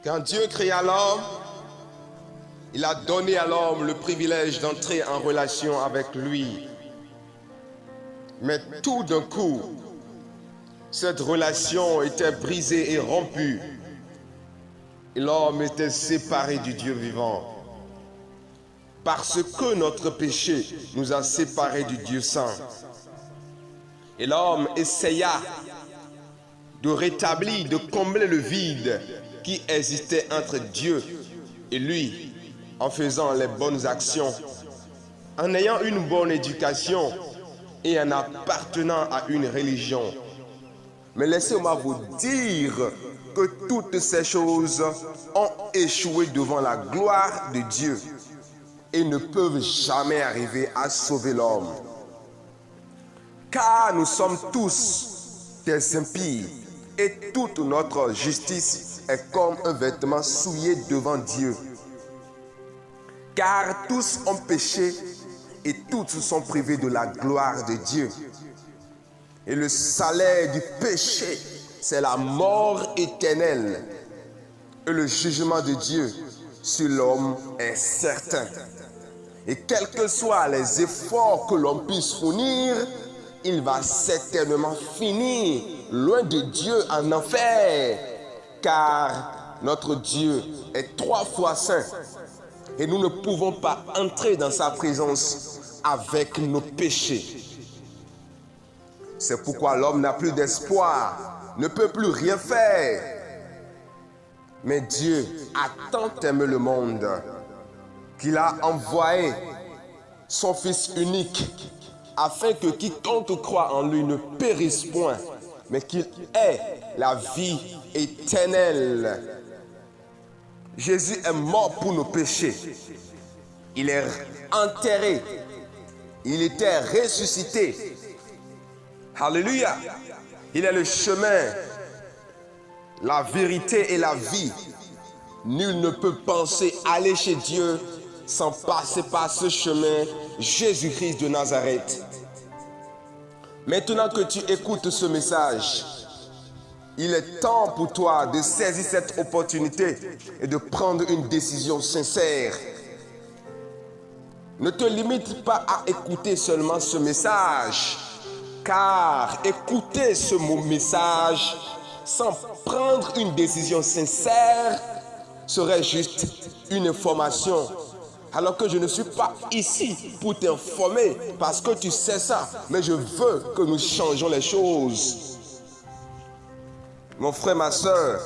Quand Dieu créa l'homme, il a donné à l'homme le privilège d'entrer en relation avec lui. Mais tout d'un coup, cette relation était brisée et rompue. Et l'homme était séparé du Dieu vivant. Parce que notre péché nous a séparés du Dieu saint. Et l'homme essaya de rétablir, de combler le vide qui existait entre Dieu et lui, en faisant les bonnes actions, en ayant une bonne éducation et en appartenant à une religion. Mais laissez-moi vous dire que toutes ces choses ont échoué devant la gloire de Dieu et ne peuvent jamais arriver à sauver l'homme. Car nous sommes tous des impies et toute notre justice est comme un vêtement souillé devant Dieu. Car tous ont péché et tous sont privés de la gloire de Dieu. Et le salaire du péché, c'est la mort éternelle. Et le jugement de Dieu sur l'homme est certain. Et quels que soient les efforts que l'homme puisse fournir, il va certainement finir loin de Dieu en enfer. Car notre Dieu est 3 fois saint. Et nous ne pouvons pas entrer dans sa présence avec nos péchés. C'est pourquoi l'homme n'a plus d'espoir, ne peut plus rien faire. Mais Dieu a tant aimé le monde qu'il a envoyé son Fils unique afin que quiconque croit en lui ne périsse point, mais qu'il ait la vie éternelle. Jésus est mort pour nos péchés. Il est enterré. Il était ressuscité. Alléluia. Il est le chemin, la vérité et la vie. Nul ne peut penser aller chez Dieu sans passer par ce chemin, Jésus-Christ de Nazareth. Maintenant que tu écoutes ce message, il est temps pour toi de saisir cette opportunité et de prendre une décision sincère. Ne te limite pas à écouter seulement ce message, car écouter ce message sans prendre une décision sincère serait juste une information. Alors que je ne suis pas ici pour t'informer parce que tu sais ça, mais je veux que nous changeons les choses. Mon frère, ma soeur,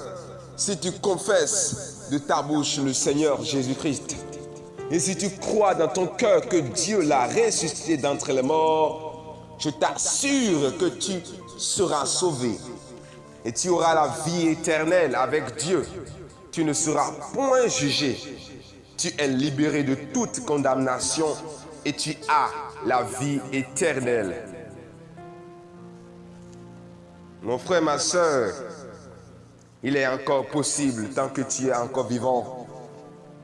si tu confesses de ta bouche le Seigneur Jésus-Christ, et si tu crois dans ton cœur que Dieu l'a ressuscité d'entre les morts, je t'assure que tu seras sauvé. Et tu auras la vie éternelle avec Dieu. Tu ne seras point jugé. Tu es libéré de toute condamnation et tu as la vie éternelle. Mon frère, ma soeur, il est encore possible, tant que tu es encore vivant,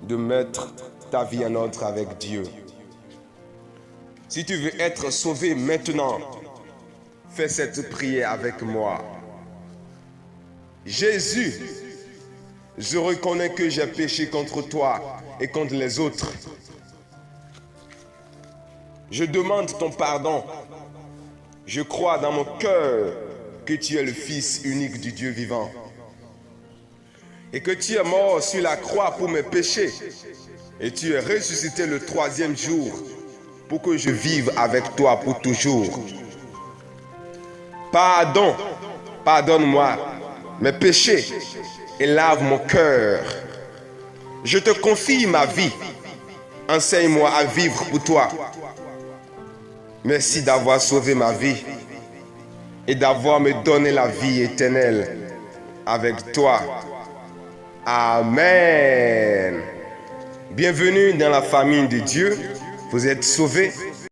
de mettre ta vie en ordre avec Dieu. Si tu veux être sauvé maintenant, fais cette prière avec moi. Jésus, je reconnais que j'ai péché contre toi et contre les autres. Je demande ton pardon. Je crois dans mon cœur que tu es le Fils unique du Dieu vivant et que tu es mort sur la croix pour mes péchés et tu es ressuscité le 3e jour pour que je vive avec toi pour toujours. Pardonne-moi mes péchés et lave mon cœur. Je te confie ma vie. Enseigne-moi à vivre pour toi. Merci d'avoir sauvé ma vie et d'avoir me donné la vie éternelle avec toi. Amen. Bienvenue dans la famille de Dieu. Vous êtes sauvés.